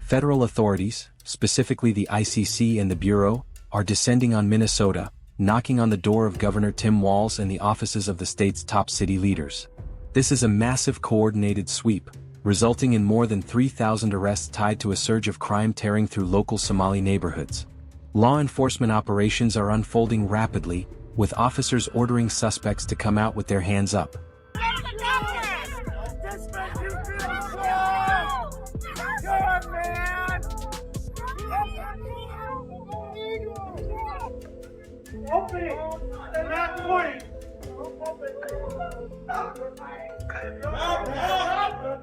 Federal authorities, specifically the ICC and the Bureau, are descending on Minnesota, knocking on the door of Governor Tim Walz and the offices of the state's top city leaders. This is a massive coordinated sweep, resulting in more than 3,000 arrests tied to a surge of crime tearing through local Somali neighborhoods. Law enforcement operations are unfolding rapidly, with officers ordering suspects to come out with their hands up.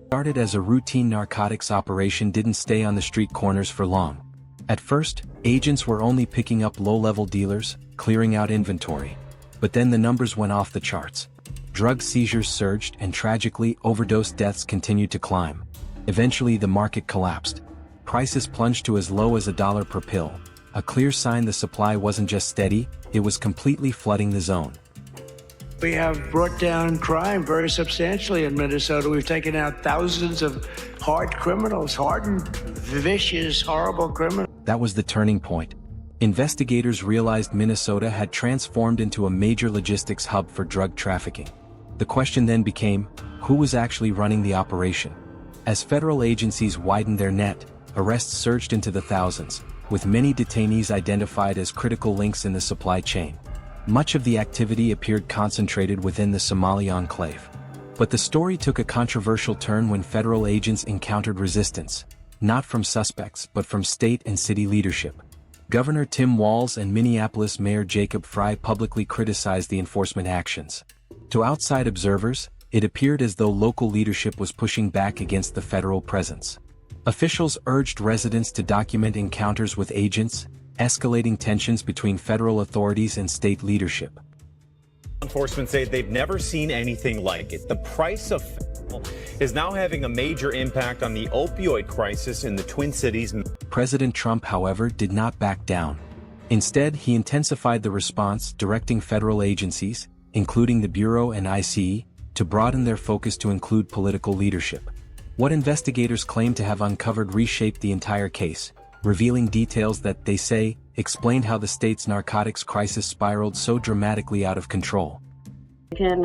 Started as a routine narcotics operation didn't stay on the street corners for long. At first, agents were only picking up low-level dealers, clearing out inventory. But then the numbers went off the charts. Drug seizures surged and tragically, overdose deaths continued to climb. Eventually the market collapsed. Prices plunged to as low as $1 per pill, a clear sign the supply wasn't just steady, it was completely flooding the zone. We have brought down crime very substantially in Minnesota. We've taken out thousands of hard criminals, hardened, vicious, horrible criminals. That was the turning point. Investigators realized Minnesota had transformed into a major logistics hub for drug trafficking. The question then became, who was actually running the operation? As federal agencies widened their net, arrests surged into the thousands, with many detainees identified as critical links in the supply chain. Much of the activity appeared concentrated within the Somali enclave. But the story took a controversial turn when federal agents encountered resistance, not from suspects but from state and city leadership. Governor Tim Walz and Minneapolis Mayor Jacob Frey publicly criticized the enforcement actions. To outside observers, it appeared as though local leadership was pushing back against the federal presence. Officials urged residents to document encounters with agents, escalating tensions between federal authorities and state leadership. Enforcement say they've never seen anything like it. The price of fentanyl is now having a major impact on the opioid crisis in the Twin Cities. President Trump, however, did not back down. Instead, he intensified the response, directing federal agencies, including the Bureau and ICE, to broaden their focus to include political leadership. What investigators claim to have uncovered reshaped the entire case, revealing details that, they say, explained how the state's narcotics crisis spiraled so dramatically out of control. You can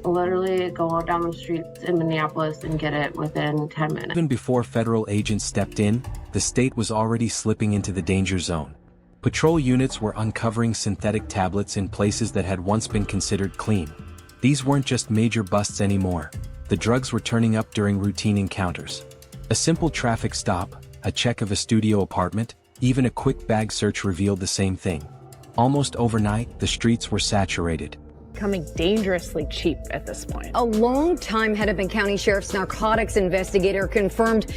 literally go out down the streets in Minneapolis and get it within 10 minutes. Even before federal agents stepped in, the state was already slipping into the danger zone. Patrol units were uncovering synthetic tablets in places that had once been considered clean. These weren't just major busts anymore. The drugs were turning up during routine encounters. A simple traffic stop, a check of a studio apartment, even a quick bag search revealed the same thing. Almost overnight, the streets were saturated. Becoming dangerously cheap at this point. A longtime Hennepin County Sheriff's narcotics investigator confirmed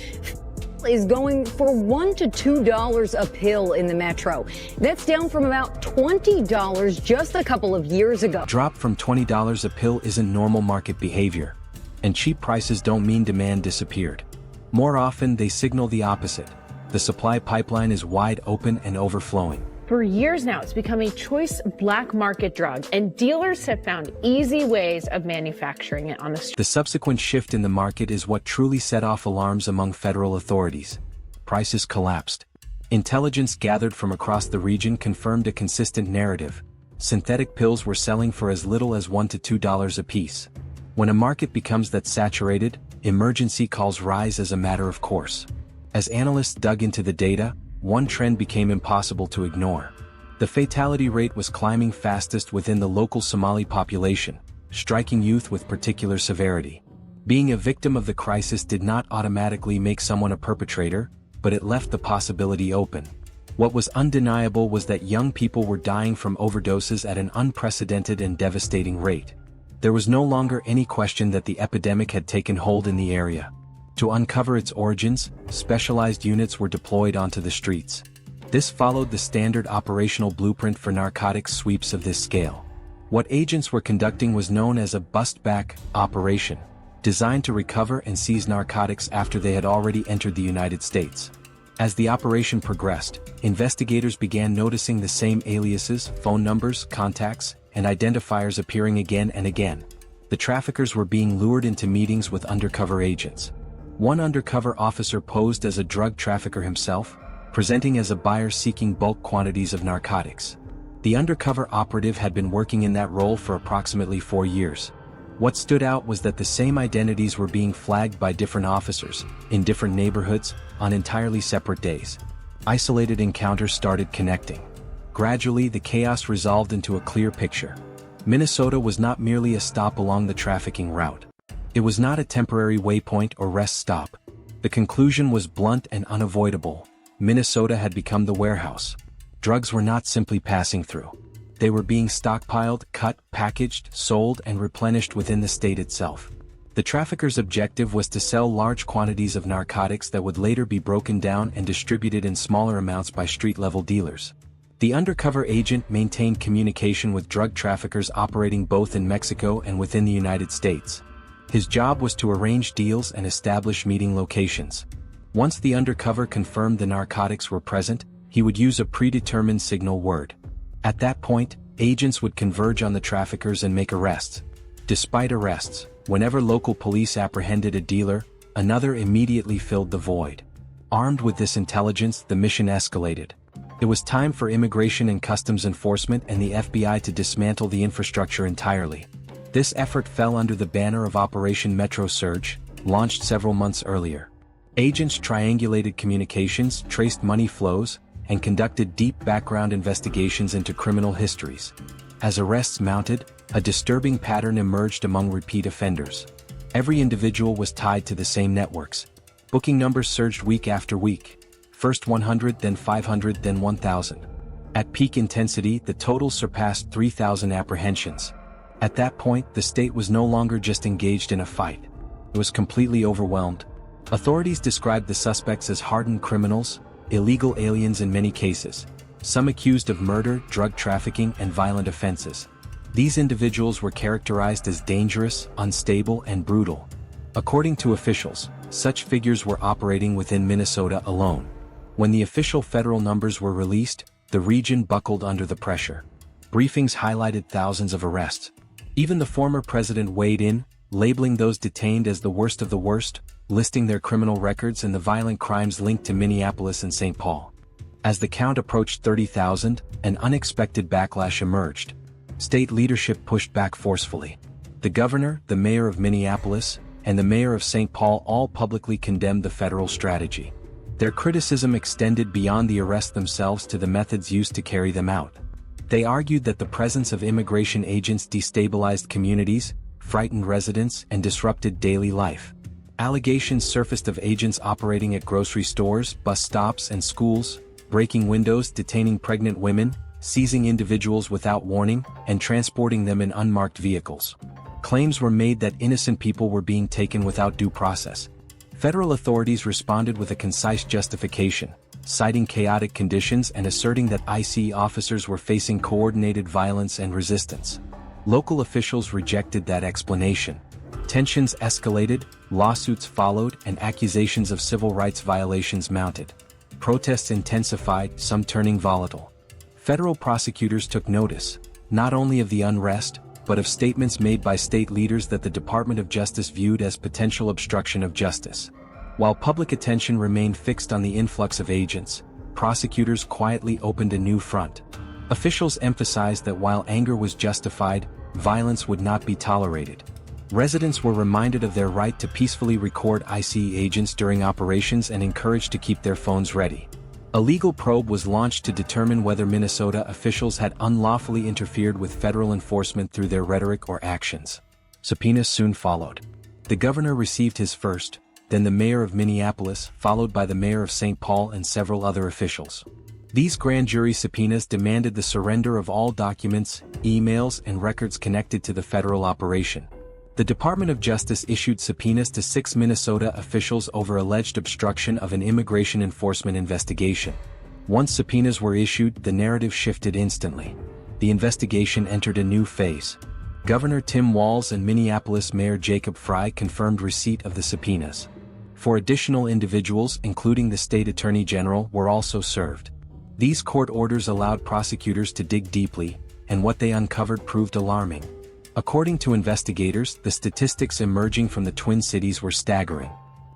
is going for $1 to $2 a pill in the metro. That's down from about $20 just a couple of years ago. Drop from $20 a pill isn't normal market behavior. And cheap prices don't mean demand disappeared. More often, they signal the opposite. The supply pipeline is wide open and overflowing. For years now, it's become a choice black market drug, and dealers have found easy ways of manufacturing it on the street. The subsequent shift in the market is what truly set off alarms among federal authorities. Prices collapsed. Intelligence gathered from across the region confirmed a consistent narrative. Synthetic pills were selling for as little as $1 to $2 a piece. When a market becomes that saturated, emergency calls rise as a matter of course. As analysts dug into the data, one trend became impossible to ignore. The fatality rate was climbing fastest within the local Somali population, striking youth with particular severity. Being a victim of the crisis did not automatically make someone a perpetrator, but it left the possibility open. What was undeniable was that young people were dying from overdoses at an unprecedented and devastating rate. There was no longer any question that the epidemic had taken hold in the area. To uncover its origins, specialized units were deployed onto the streets. This followed the standard operational blueprint for narcotics sweeps of this scale. What agents were conducting was known as a bust-back operation, designed to recover and seize narcotics after they had already entered the United States. As the operation progressed, investigators began noticing the same aliases, phone numbers, contacts, and identifiers appearing again and again. The traffickers were being lured into meetings with undercover agents. One undercover officer posed as a drug trafficker himself, presenting as a buyer seeking bulk quantities of narcotics. The undercover operative had been working in that role for approximately 4 years. What stood out was that the same identities were being flagged by different officers, in different neighborhoods, on entirely separate days. Isolated encounters started connecting. Gradually, the chaos resolved into a clear picture. Minnesota was not merely a stop along the trafficking route. It was not a temporary waypoint or rest stop. The conclusion was blunt and unavoidable. Minnesota had become the warehouse. Drugs were not simply passing through. They were being stockpiled, cut, packaged, sold, and replenished within the state itself. The traffickers' objective was to sell large quantities of narcotics that would later be broken down and distributed in smaller amounts by street-level dealers. The undercover agent maintained communication with drug traffickers operating both in Mexico and within the United States. His job was to arrange deals and establish meeting locations. Once the undercover confirmed the narcotics were present, he would use a predetermined signal word. At that point, agents would converge on the traffickers and make arrests. Despite arrests, whenever local police apprehended a dealer, another immediately filled the void. Armed with this intelligence, the mission escalated. It was time for Immigration and Customs Enforcement and the FBI to dismantle the infrastructure entirely. This effort fell under the banner of Operation Metro Surge, launched several months earlier. Agents triangulated communications, traced money flows, and conducted deep background investigations into criminal histories. As arrests mounted, a disturbing pattern emerged among repeat offenders. Every individual was tied to the same networks. Booking numbers surged week after week. First 100, then 500, then 1,000. At peak intensity, the total surpassed 3,000 apprehensions. At that point, the state was no longer just engaged in a fight. It was completely overwhelmed. Authorities described the suspects as hardened criminals, illegal aliens in many cases, some accused of murder, drug trafficking, and violent offenses. These individuals were characterized as dangerous, unstable, and brutal. According to officials, such figures were operating within Minnesota alone. When the official federal numbers were released, the region buckled under the pressure. Briefings highlighted thousands of arrests. Even the former president weighed in, labeling those detained as the worst of the worst, listing their criminal records and the violent crimes linked to Minneapolis and St. Paul. As the count approached 30,000, an unexpected backlash emerged. State leadership pushed back forcefully. The governor, the mayor of Minneapolis, and the mayor of St. Paul all publicly condemned the federal strategy. Their criticism extended beyond the arrests themselves to the methods used to carry them out. They argued that the presence of immigration agents destabilized communities, frightened residents, and disrupted daily life. Allegations surfaced of agents operating at grocery stores, bus stops, and schools, breaking windows, detaining pregnant women, seizing individuals without warning, and transporting them in unmarked vehicles. Claims were made that innocent people were being taken without due process. Federal authorities responded with a concise justification, citing chaotic conditions and asserting that ICE officers were facing coordinated violence and resistance. Local officials rejected that explanation. Tensions escalated, lawsuits followed, and accusations of civil rights violations mounted. Protests intensified, some turning volatile. Federal prosecutors took notice, not only of the unrest, but of statements made by state leaders that the Department of Justice viewed as potential obstruction of justice. While public attention remained fixed on the influx of agents, prosecutors quietly opened a new front. Officials emphasized that while anger was justified, violence would not be tolerated. Residents were reminded of their right to peacefully record ICE agents during operations and encouraged to keep their phones ready. A legal probe was launched to determine whether Minnesota officials had unlawfully interfered with federal enforcement through their rhetoric or actions. Subpoenas soon followed. The governor received his first, then the mayor of Minneapolis, followed by the mayor of St. Paul and several other officials. These grand jury subpoenas demanded the surrender of all documents, emails, and records connected to the federal operation. The Department of Justice issued subpoenas to 6 Minnesota officials over alleged obstruction of an immigration enforcement investigation. Once subpoenas were issued, the narrative shifted instantly. The investigation entered a new phase. Governor Tim Walz and Minneapolis Mayor Jacob Frey confirmed receipt of the subpoenas. 4 additional individuals, including the state attorney general, were also served. These court orders allowed prosecutors to dig deeply, and what they uncovered proved alarming. According to investigators, the statistics emerging from the Twin Cities were staggering.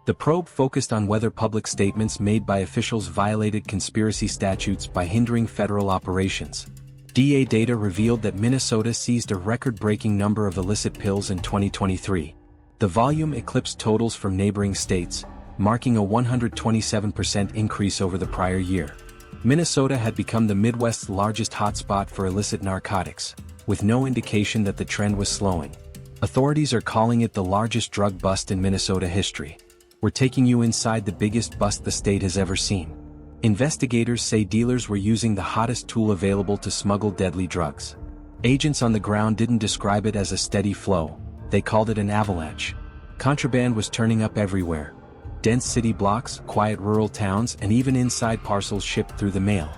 The probe focused on whether public statements made by officials violated conspiracy statutes by hindering federal operations. DEA data revealed that Minnesota seized a record-breaking number of illicit pills in 2023. The volume eclipsed totals from neighboring states, marking a 127% increase over the prior year. Minnesota had become the Midwest's largest hotspot for illicit narcotics, with no indication that the trend was slowing. Authorities are calling it the largest drug bust in Minnesota history. We're taking you inside the biggest bust the state has ever seen. Investigators say dealers were using the hottest tool available to smuggle deadly drugs. Agents on the ground didn't describe it as a steady flow, they called it an avalanche. Contraband was turning up everywhere. Dense city blocks, quiet rural towns, and even inside parcels shipped through the mail.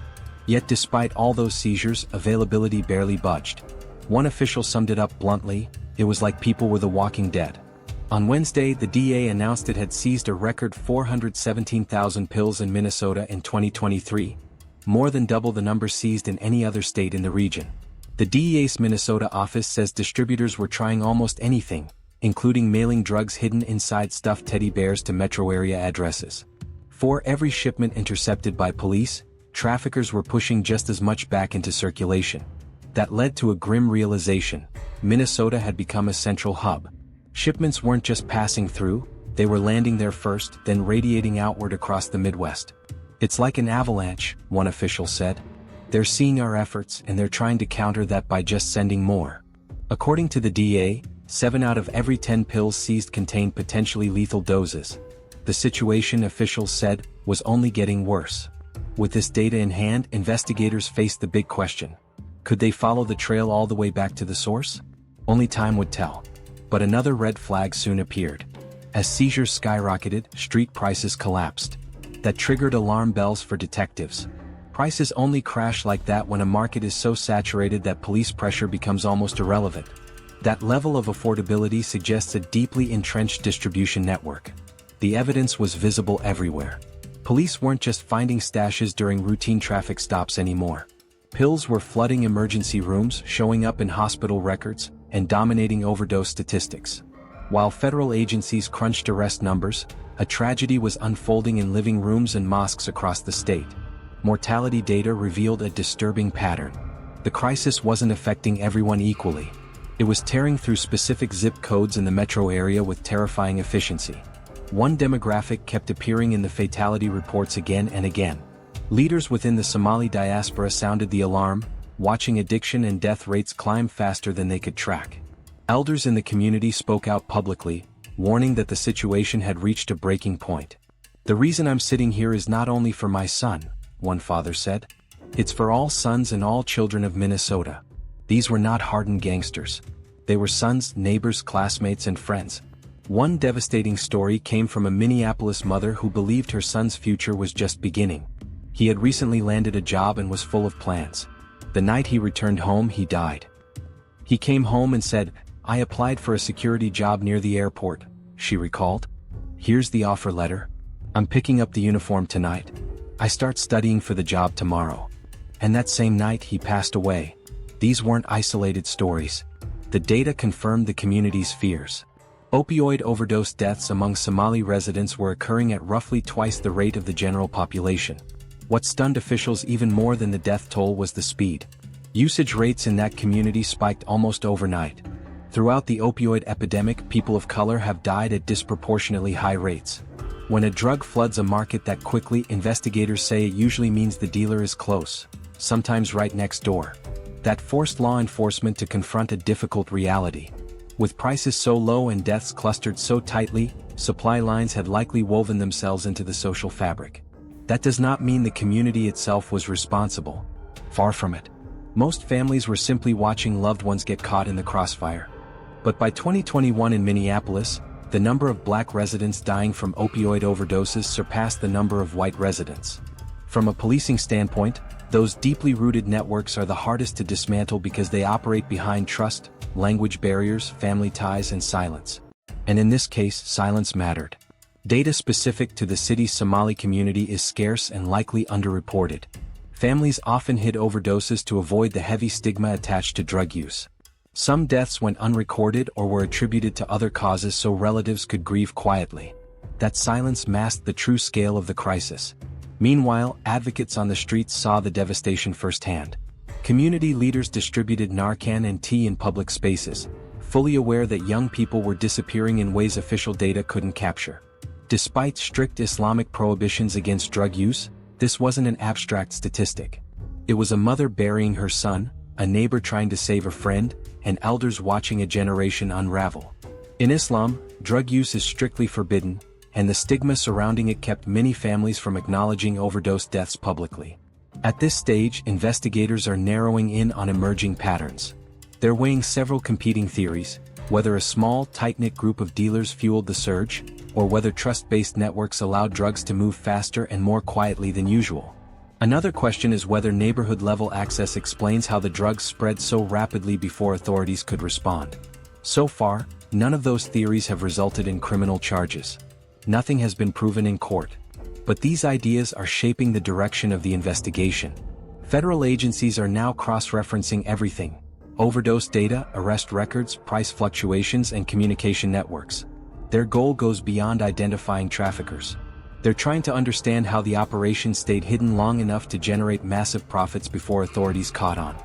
Yet despite all those seizures, availability barely budged. One official summed it up bluntly: it was like people were the walking dead. On Wednesday, the DEA announced it had seized a record 417,000 pills in Minnesota in 2023, more than double the number seized in any other state in the region. The DEA's Minnesota office says distributors were trying almost anything, including mailing drugs hidden inside stuffed teddy bears to metro area addresses. For every shipment intercepted by police, traffickers were pushing just as much back into circulation. That led to a grim realization: Minnesota had become a central hub. Shipments weren't just passing through, they were landing there first, then radiating outward across the Midwest. It's like an avalanche, one official said. They're seeing our efforts and they're trying to counter that by just sending more. According to the DEA, 7 out of every 10 pills seized contained potentially lethal doses. The situation, officials said, was only getting worse. With this data in hand, investigators faced the big question: could they follow the trail all the way back to the source? Only time would tell. But another red flag soon appeared. As seizures skyrocketed, street prices collapsed. That triggered alarm bells for detectives. Prices only crash like that when a market is so saturated that police pressure becomes almost irrelevant. That level of affordability suggests a deeply entrenched distribution network. The evidence was visible everywhere. Police weren't just finding stashes during routine traffic stops anymore. Pills were flooding emergency rooms, showing up in hospital records, and dominating overdose statistics. While federal agencies crunched arrest numbers, a tragedy was unfolding in living rooms and mosques across the state. Mortality data revealed a disturbing pattern. The crisis wasn't affecting everyone equally. It was tearing through specific zip codes in the metro area with terrifying efficiency. One demographic kept appearing in the fatality reports again and again. Leaders within the Somali diaspora sounded the alarm, watching addiction and death rates climb faster than they could track. Elders in the community spoke out publicly, warning that the situation had reached a breaking point. "The reason I'm sitting here is not only for my son," one father said. "It's for all sons and all children of Minnesota." These were not hardened gangsters. They were sons, neighbors, classmates, and friends. One devastating story came from a Minneapolis mother who believed her son's future was just beginning. He had recently landed a job and was full of plans. The night he returned home, he died. He came home and said, "I applied for a security job near the airport," she recalled. "Here's the offer letter. I'm picking up the uniform tonight. I start studying for the job tomorrow." And that same night he passed away. These weren't isolated stories. The data confirmed the community's fears. Opioid overdose deaths among Somali residents were occurring at roughly twice the rate of the general population. What stunned officials even more than the death toll was the speed. Usage rates in that community spiked almost overnight. Throughout the opioid epidemic, people of color have died at disproportionately high rates. When a drug floods a market that quickly, investigators say it usually means the dealer is close, sometimes right next door. That forced law enforcement to confront a difficult reality. With prices so low and deaths clustered so tightly, supply lines had likely woven themselves into the social fabric. That does not mean the community itself was responsible. Far from it. Most families were simply watching loved ones get caught in the crossfire. But by 2021 in Minneapolis, the number of black residents dying from opioid overdoses surpassed the number of white residents. From a policing standpoint, those deeply rooted networks are the hardest to dismantle because they operate behind trust, language barriers, family ties, and silence. And in this case, silence mattered. Data specific to the city's Somali community is scarce and likely underreported. Families often hid overdoses to avoid the heavy stigma attached to drug use. Some deaths went unrecorded or were attributed to other causes so relatives could grieve quietly. that silence masked the true scale of the crisis. Meanwhile, advocates on the streets saw the devastation firsthand. Community leaders distributed Narcan and tea in public spaces, fully aware that young people were disappearing in ways official data couldn't capture. Despite strict Islamic prohibitions against drug use, this wasn't an abstract statistic. It was a mother burying her son, a neighbor trying to save a friend, and elders watching a generation unravel. In Islam, drug use is strictly forbidden, and the stigma surrounding it kept many families from acknowledging overdose deaths publicly. At this stage, investigators are narrowing in on emerging patterns. They're weighing several competing theories, whether a small, tight-knit group of dealers fueled the surge, or whether trust-based networks allowed drugs to move faster and more quietly than usual. Another question is whether neighborhood-level access explains how the drugs spread so rapidly before authorities could respond. So far, none of those theories have resulted in criminal charges. Nothing has been proven in court. But these ideas are shaping the direction of the investigation. Federal agencies are now cross-referencing everything: overdose data, arrest records, price fluctuations, and communication networks. Their goal goes beyond identifying traffickers. They're trying to understand how the operation stayed hidden long enough to generate massive profits before authorities caught on.